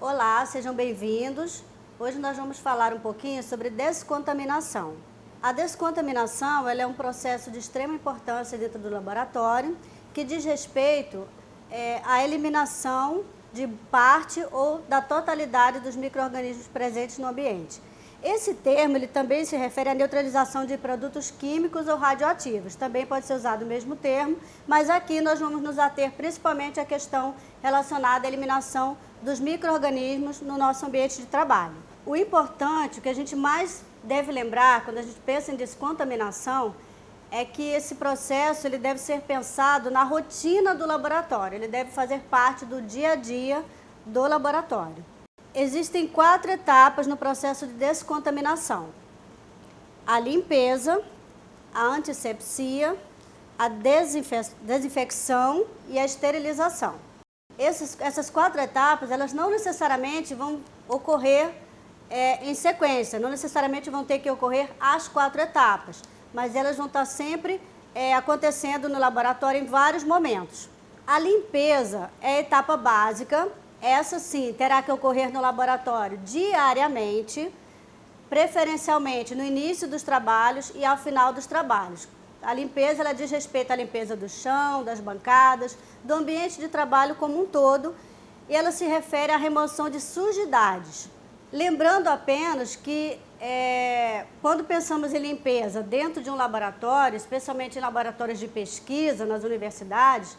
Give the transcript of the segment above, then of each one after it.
Olá, sejam bem-vindos. Hoje nós vamos falar um pouquinho sobre descontaminação. A descontaminação ela é um processo de extrema importância dentro do laboratório que diz respeito à eliminação de parte ou da totalidade dos micro-organismos presentes no ambiente. Esse termo ele também se refere à neutralização de produtos químicos ou radioativos. Também pode ser usado o mesmo termo, mas aqui nós vamos nos ater principalmente à questão relacionada à eliminação dos micro-organismos no nosso ambiente de trabalho. O importante, o que a gente mais deve lembrar quando a gente pensa em descontaminação, é que esse processo ele deve ser pensado na rotina do laboratório, ele deve fazer parte do dia a dia do laboratório. Existem 4 etapas no processo de descontaminação: a limpeza, a antisepsia, a desinfecção e a esterilização. Essas 4 etapas, elas não necessariamente vão ocorrer em sequência, não necessariamente vão ter que ocorrer as 4 etapas, mas elas vão estar sempre acontecendo no laboratório em vários momentos. A limpeza é a etapa básica. Essa sim terá que ocorrer no laboratório diariamente, preferencialmente no início dos trabalhos e ao final dos trabalhos. A limpeza ela diz respeito à limpeza do chão, das bancadas, do ambiente de trabalho como um todo, e ela se refere à remoção de sujidades. Lembrando apenas que quando pensamos em limpeza dentro de um laboratório, especialmente em laboratórios de pesquisa nas universidades,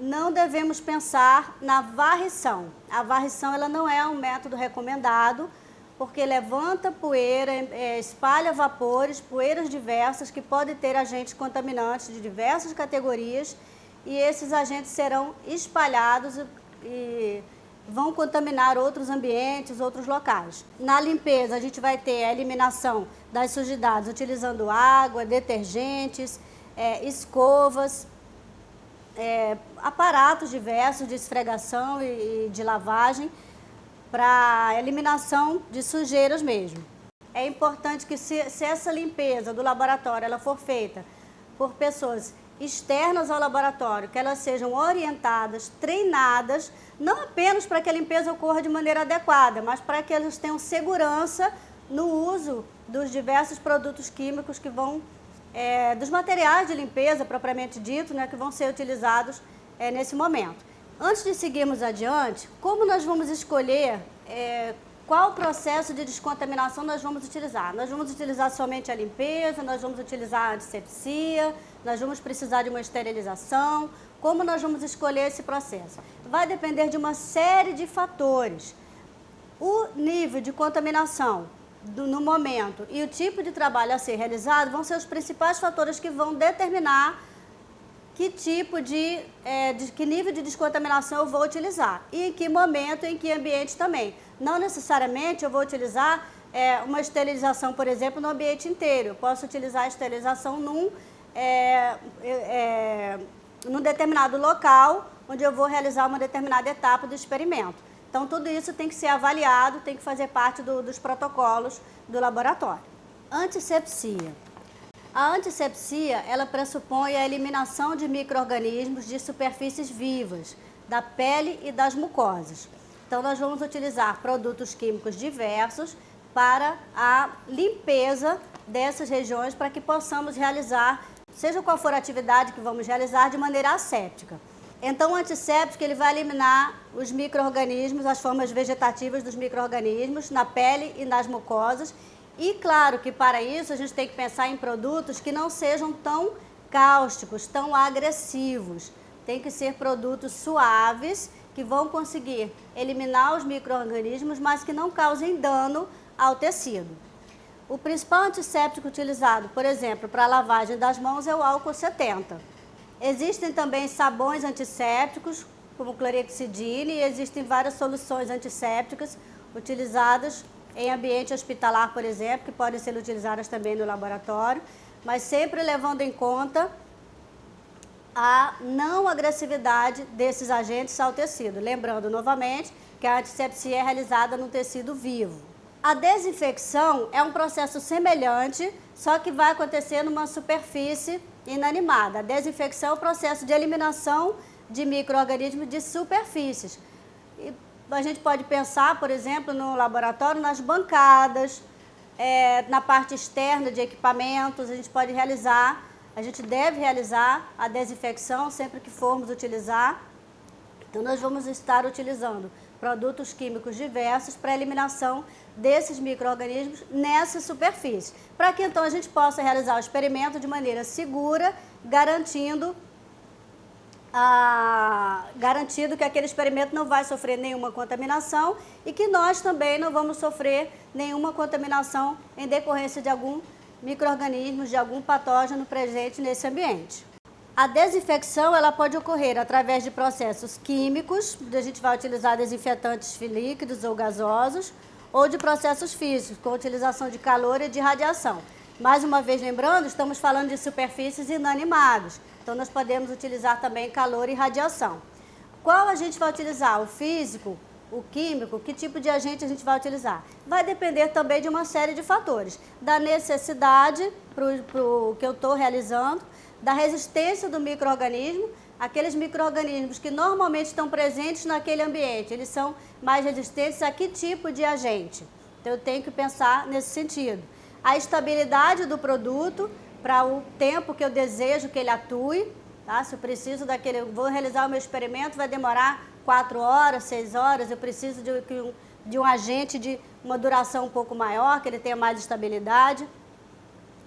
não devemos pensar na varrição. A varrição ela não é um método recomendado, porque levanta poeira, espalha vapores, poeiras diversas que podem ter agentes contaminantes de diversas categorias, e esses agentes serão espalhados e vão contaminar outros ambientes, outros locais. Na limpeza, a gente vai ter a eliminação das sujidades utilizando água, detergentes, escovas, aparatos diversos de esfregação e de lavagem para eliminação de sujeiras mesmo. É importante que se essa limpeza do laboratório ela for feita por pessoas externas ao laboratório, que elas sejam orientadas, treinadas, não apenas para que a limpeza ocorra de maneira adequada, mas para que elas tenham segurança no uso dos diversos produtos químicos que vão dos materiais de limpeza, propriamente dito, né, que vão ser utilizados nesse momento. Antes de seguirmos adiante, como nós vamos escolher qual processo de descontaminação nós vamos utilizar? Nós vamos utilizar somente a limpeza, nós vamos utilizar a antisepsia, nós vamos precisar de uma esterilização. Como nós vamos escolher esse processo? Vai depender de uma série de fatores. O nível de contaminação no momento e o tipo de trabalho a ser realizado vão ser os principais fatores que vão determinar que tipo que nível de descontaminação eu vou utilizar e em que momento, em que ambiente também. Não necessariamente eu vou utilizar uma esterilização, por exemplo, no ambiente inteiro. Eu posso utilizar a esterilização num determinado local onde eu vou realizar uma determinada etapa do experimento. Então, tudo isso tem que ser avaliado, tem que fazer parte dos protocolos do laboratório. Antisepsia. A antisepsia, ela pressupõe a eliminação de micro-organismos de superfícies vivas, da pele e das mucosas. Então, nós vamos utilizar produtos químicos diversos para a limpeza dessas regiões, para que possamos realizar, seja qual for a atividade que vamos realizar, de maneira asséptica. Então, o antisséptico ele vai eliminar os micro-organismos, as formas vegetativas dos micro-organismos na pele e nas mucosas. E claro que para isso a gente tem que pensar em produtos que não sejam tão cáusticos, tão agressivos. Tem que ser produtos suaves que vão conseguir eliminar os micro-organismos, mas que não causem dano ao tecido. O principal antisséptico utilizado, por exemplo, para a lavagem das mãos é o álcool 70. Existem também sabões antissépticos, como clorexidine, e existem várias soluções antissépticas utilizadas em ambiente hospitalar, por exemplo, que podem ser utilizadas também no laboratório, mas sempre levando em conta a não agressividade desses agentes ao tecido. Lembrando novamente que a antisepsia é realizada no tecido vivo. A desinfecção é um processo semelhante, só que vai acontecer numa superfície inanimada. A desinfecção é o processo de eliminação de micro-organismos de superfícies. E a gente pode pensar, por exemplo, no laboratório, nas bancadas, na parte externa de equipamentos, a gente deve realizar a desinfecção sempre que formos utilizar. Então, nós vamos estar utilizando produtos químicos diversos para a eliminação desses micro-organismos nessa superfície, para que então a gente possa realizar o experimento de maneira segura, garantindo que aquele experimento não vai sofrer nenhuma contaminação e que nós também não vamos sofrer nenhuma contaminação em decorrência de algum micro-organismo, de algum patógeno presente nesse ambiente. A desinfecção ela pode ocorrer através de processos químicos, a gente vai utilizar desinfetantes líquidos ou gasosos, ou de processos físicos, com a utilização de calor e de radiação. Mais uma vez lembrando, estamos falando de superfícies inanimadas, então nós podemos utilizar também calor e radiação. Qual a gente vai utilizar? O físico, o químico, que tipo de agente a gente vai utilizar? Vai depender também de uma série de fatores, da necessidade para o que eu estou realizando, da resistência do micro-organismo. Aqueles micro-organismos que normalmente estão presentes naquele ambiente, eles são mais resistentes a que tipo de agente? Então eu tenho que pensar nesse sentido. A estabilidade do produto para o tempo que eu desejo que ele atue, tá? Se eu preciso vou realizar o meu experimento, vai demorar 4 horas, 6 horas, eu preciso de um agente de uma duração um pouco maior, que ele tenha mais estabilidade.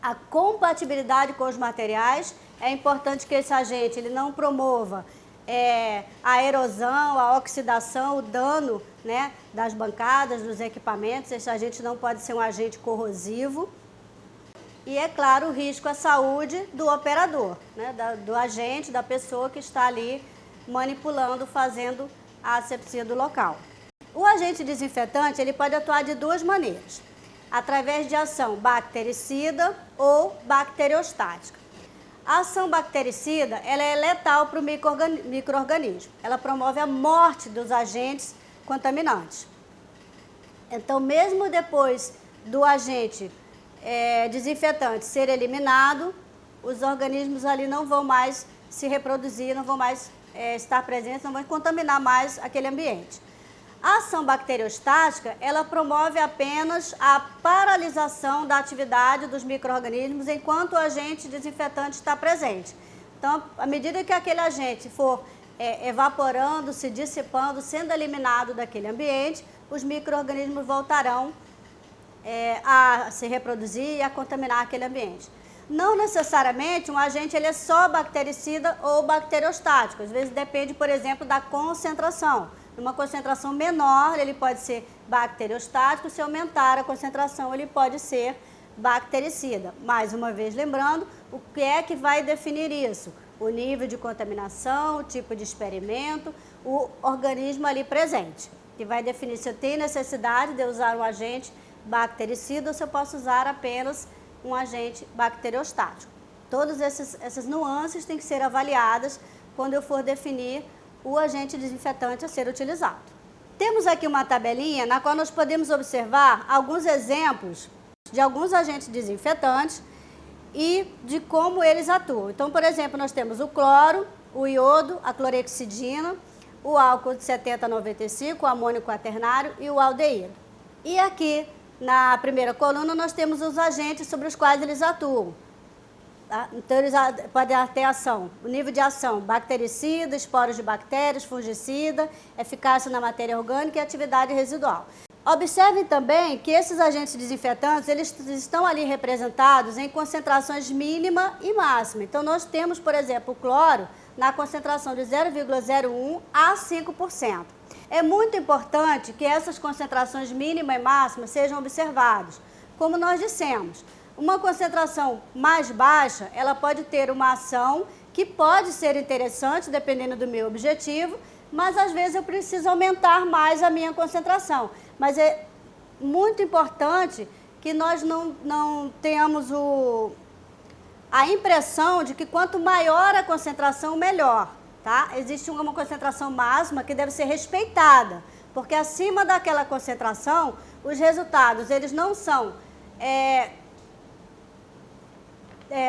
A compatibilidade com os materiais, é importante que esse agente ele não promova a erosão, a oxidação, o dano, né, das bancadas, dos equipamentos. Esse agente não pode ser um agente corrosivo. E, é claro, o risco à saúde do operador, né, do agente, da pessoa que está ali manipulando, fazendo a asepsia do local. O agente desinfetante ele pode atuar de duas maneiras, através de ação bactericida ou bacteriostática. A ação bactericida ela é letal para o micro-organismo. Ela promove a morte dos agentes contaminantes. Então, mesmo depois do agente desinfetante ser eliminado, os organismos ali não vão mais se reproduzir, não vão mais estar presentes, não vão contaminar mais aquele ambiente. A ação bacteriostática, ela promove apenas a paralisação da atividade dos micro-organismos enquanto o agente desinfetante está presente. Então, à medida que aquele agente for evaporando, se dissipando, sendo eliminado daquele ambiente, os micro-organismos voltarão a se reproduzir e a contaminar aquele ambiente. Não necessariamente um agente ele é só bactericida ou bacteriostático. Às vezes depende, por exemplo, da concentração. Numa concentração menor, ele pode ser bacteriostático, se aumentar a concentração, ele pode ser bactericida. Mais uma vez, lembrando, o que é que vai definir isso? O nível de contaminação, o tipo de experimento, o organismo ali presente, que vai definir se eu tenho necessidade de usar um agente bactericida ou se eu posso usar apenas um agente bacteriostático. Todas essas nuances têm que ser avaliadas quando eu for definir o agente desinfetante a ser utilizado. Temos aqui uma tabelinha na qual nós podemos observar alguns exemplos de alguns agentes desinfetantes e de como eles atuam. Então, por exemplo, nós temos o cloro, o iodo, a clorexidina, o álcool de 70 a 95, o amônio quaternário e o aldeído. E aqui, na primeira coluna, nós temos os agentes sobre os quais eles atuam. Então, eles podem ter ação, o nível de ação, bactericida, esporos de bactérias, fungicida, eficácia na matéria orgânica e atividade residual. Observem também que esses agentes desinfetantes, eles estão ali representados em concentrações mínima e máxima. Então, nós temos, por exemplo, o cloro na concentração de 0,01 a 5%. É muito importante que essas concentrações mínima e máxima sejam observadas. Como nós dissemos, uma concentração mais baixa, ela pode ter uma ação que pode ser interessante, dependendo do meu objetivo, mas às vezes eu preciso aumentar mais a minha concentração. Mas é muito importante que nós não tenhamos a impressão de que quanto maior a concentração, melhor. Tá? Existe uma concentração máxima que deve ser respeitada, porque acima daquela concentração, os resultados eles não são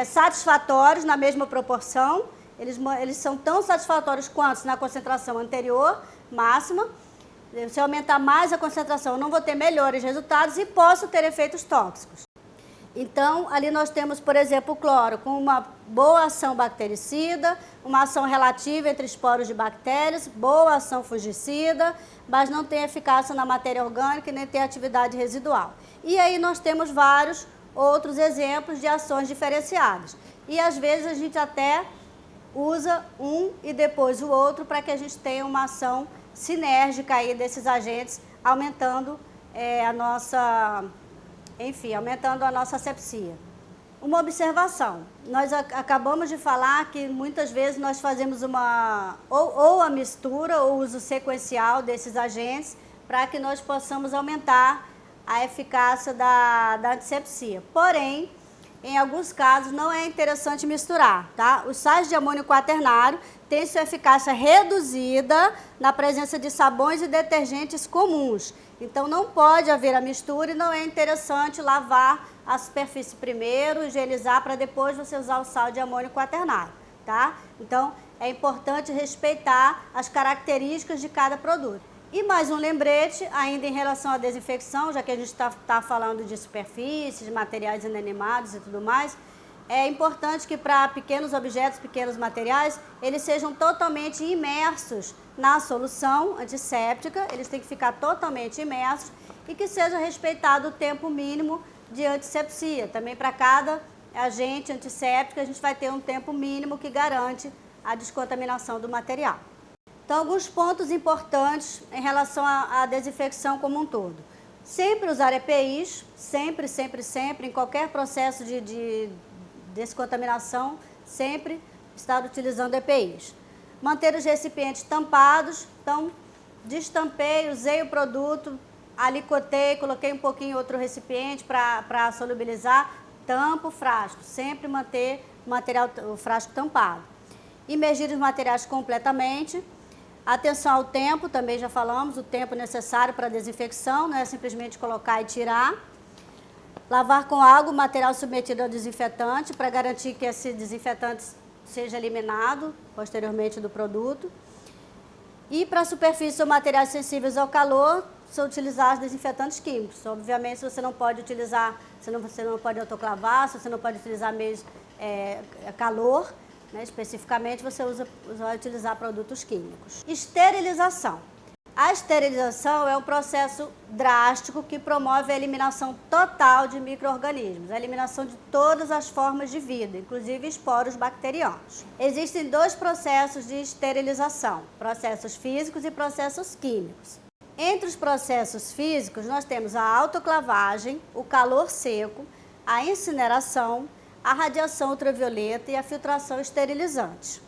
satisfatórios na mesma proporção, eles são tão satisfatórios quanto na concentração anterior, máxima, Se eu aumentar mais a concentração, eu não vou ter melhores resultados e posso ter efeitos tóxicos. Então, ali nós temos, por exemplo, o cloro com uma boa ação bactericida, uma ação relativa entre esporos de bactérias, boa ação fungicida, mas não tem eficácia na matéria orgânica e nem tem atividade residual. E aí nós temos vários outros exemplos de ações diferenciadas. E às vezes a gente até usa um e depois o outro para que a gente tenha uma ação sinérgica aí desses agentes, aumentando aumentando a nossa asepsia. Uma observação, nós acabamos de falar que muitas vezes nós fazemos ou a mistura ou o uso sequencial desses agentes para que nós possamos aumentar a eficácia da antisepsia. Porém, em alguns casos não é interessante misturar, tá? Os sais de amônio quaternário têm sua eficácia reduzida na presença de sabões e detergentes comuns. Então não pode haver a mistura e não é interessante lavar a superfície primeiro, higienizar para depois você usar o sal de amônio quaternário, tá? Então é importante respeitar as características de cada produto. E mais um lembrete, ainda em relação à desinfecção, já que a gente está falando de superfícies, de materiais inanimados e tudo mais, é importante que para pequenos objetos, pequenos materiais, eles sejam totalmente imersos na solução antisséptica, eles têm que ficar totalmente imersos e que seja respeitado o tempo mínimo de antisepsia. Também para cada agente antisséptico a gente vai ter um tempo mínimo que garante a descontaminação do material. Então, alguns pontos importantes em relação à desinfecção como um todo. Sempre usar EPIs, sempre, em qualquer processo de descontaminação, sempre estar utilizando EPIs. Manter os recipientes tampados, então, destampei, usei o produto, alicotei, coloquei um pouquinho em outro recipiente para solubilizar, tampo o frasco, sempre manter o frasco tampado. Imergir os materiais completamente. Atenção ao tempo, também já falamos, o tempo necessário para a desinfecção, não é simplesmente colocar e tirar. Lavar com água o material submetido ao desinfetante para garantir que esse desinfetante seja eliminado posteriormente do produto. E para superfícies ou materiais sensíveis ao calor, são utilizados desinfetantes químicos. Obviamente, se você não pode utilizar, você não pode autoclavar, se você não pode utilizar meios calor, né, especificamente, você vai utilizar produtos químicos. Esterilização. A esterilização é um processo drástico que promove a eliminação total de micro-organismos, a eliminação de todas as formas de vida, inclusive esporos bacterianos. Existem dois processos de esterilização, processos físicos e processos químicos. Entre os processos físicos, nós temos a autoclavagem, o calor seco, a incineração, a radiação ultravioleta e a filtração esterilizante.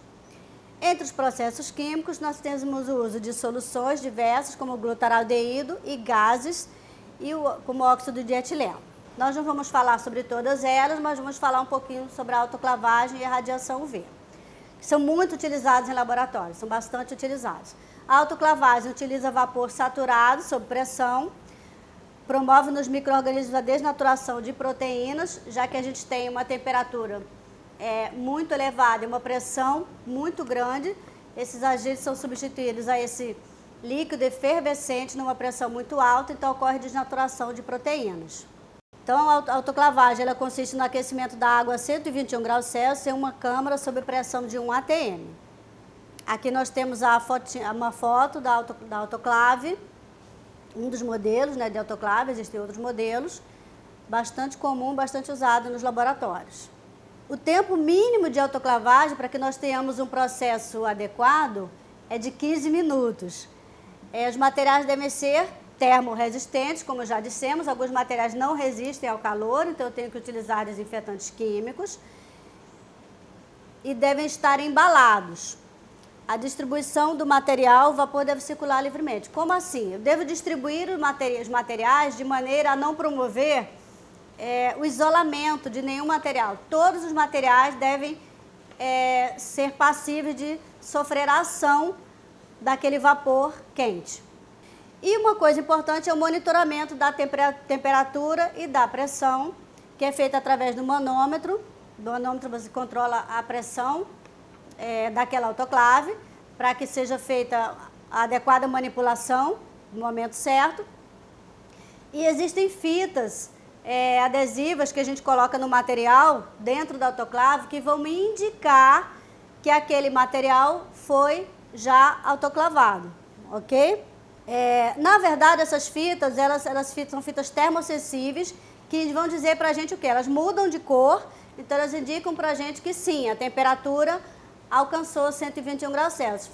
Entre os processos químicos, nós temos o uso de soluções diversas, como o glutaraldeído, e gases, como o óxido de etileno. Nós não vamos falar sobre todas elas, mas vamos falar um pouquinho sobre a autoclavagem e a radiação UV, que são muito utilizados em laboratórios, são bastante utilizados. A autoclavagem utiliza vapor saturado sob pressão, promove nos micro-organismos a desnaturação de proteínas, já que a gente tem uma temperatura muito elevada e uma pressão muito grande. Esses agentes são substituídos a esse líquido efervescente numa pressão muito alta, então ocorre desnaturação de proteínas. Então, a autoclavagem ela consiste no aquecimento da água a 121 graus Celsius em uma câmara sob pressão de 1 atm. Aqui nós temos uma foto da autoclave, um dos modelos, né, de autoclave, existem outros modelos, bastante comum, bastante usado nos laboratórios. O tempo mínimo de autoclavagem para que nós tenhamos um processo adequado é de 15 minutos. Os materiais devem ser termorresistentes, como já dissemos, alguns materiais não resistem ao calor, então eu tenho que utilizar desinfetantes químicos e devem estar embalados. A distribuição do material, o vapor deve circular livremente. Como assim? Eu devo distribuir os materiais de maneira a não promover o isolamento de nenhum material. Todos os materiais devem ser passíveis de sofrer a ação daquele vapor quente. E uma coisa importante é o monitoramento da temperatura e da pressão, que é feito através do manômetro. Do manômetro você controla a pressão daquela autoclave, para que seja feita a adequada manipulação no momento certo. E existem fitas adesivas que a gente coloca no material dentro do autoclave que vão me indicar que aquele material foi já autoclavado, ok? Na verdade, essas fitas, elas são fitas termossensíveis que vão dizer pra gente o quê? Elas mudam de cor, então elas indicam pra gente que sim, a temperatura alcançou 121 graus Celsius,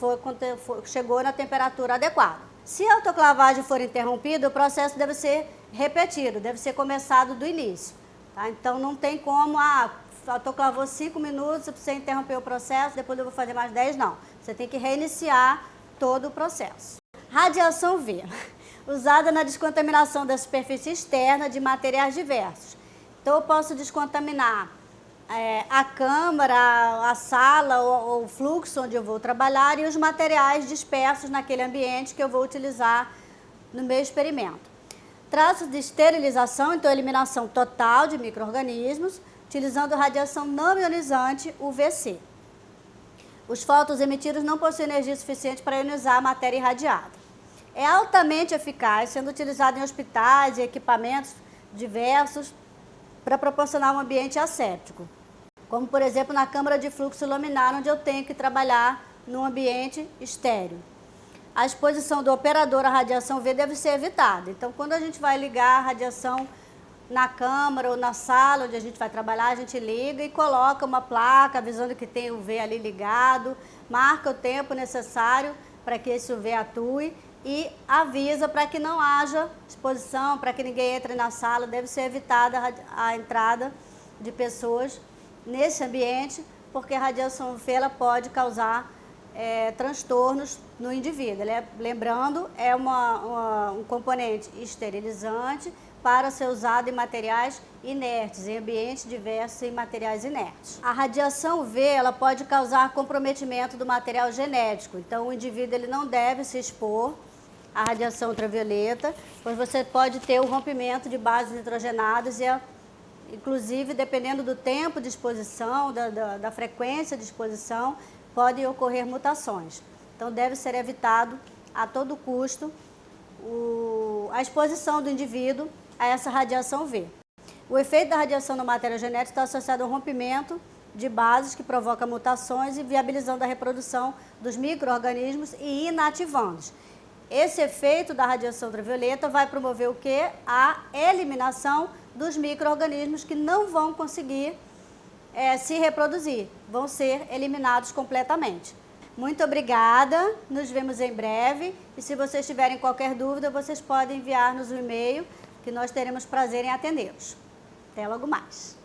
chegou na temperatura adequada. Se a autoclavagem for interrompida, o processo deve ser repetido, deve ser começado do início. Tá? Então não tem como, autoclavou 5 minutos, você interromper o processo, depois eu vou fazer mais 10, não. Você tem que reiniciar todo o processo. Radiação V, usada na descontaminação da superfície externa de materiais diversos. Então eu posso descontaminar a câmara, a sala ou o fluxo onde eu vou trabalhar e os materiais dispersos naquele ambiente que eu vou utilizar no meu experimento. Trata-se de esterilização, então eliminação total de micro-organismos, utilizando radiação não ionizante, UVC. Os fótons emitidos não possuem energia suficiente para ionizar a matéria irradiada. É altamente eficaz, sendo utilizado em hospitais e equipamentos diversos para proporcionar um ambiente asséptico, como por exemplo na câmara de fluxo laminar, onde eu tenho que trabalhar num ambiente estéril. A exposição do operador à radiação V deve ser evitada. Então, quando a gente vai ligar a radiação na câmara ou na sala onde a gente vai trabalhar, a gente liga e coloca uma placa avisando que tem o V ali ligado, marca o tempo necessário para que esse UV atue e avisa para que não haja exposição, para que ninguém entre na sala. Deve ser evitada a entrada de pessoas nesse ambiente, porque a radiação UV ela pode causar transtornos no indivíduo. Lembrando, é um componente esterilizante para ser usado em materiais inertes, em ambientes diversos em materiais inertes. A radiação UV ela pode causar comprometimento do material genético, então o indivíduo ele não deve se expor à radiação ultravioleta, pois você pode ter o rompimento de bases nitrogenadas e, inclusive, dependendo do tempo de exposição, da frequência de exposição, podem ocorrer mutações. Então deve ser evitado a todo custo a exposição do indivíduo a essa radiação UV. O efeito da radiação na matéria genética está associado ao rompimento de bases que provoca mutações e viabilizando a reprodução dos micro-organismos e inativando-os. Esse efeito da radiação ultravioleta vai promover o quê? A eliminação dos micro-organismos que não vão conseguir se reproduzir, vão ser eliminados completamente. Muito obrigada, nos vemos em breve e se vocês tiverem qualquer dúvida, vocês podem enviar-nos um e-mail que nós teremos prazer em atendê-los. Até logo mais.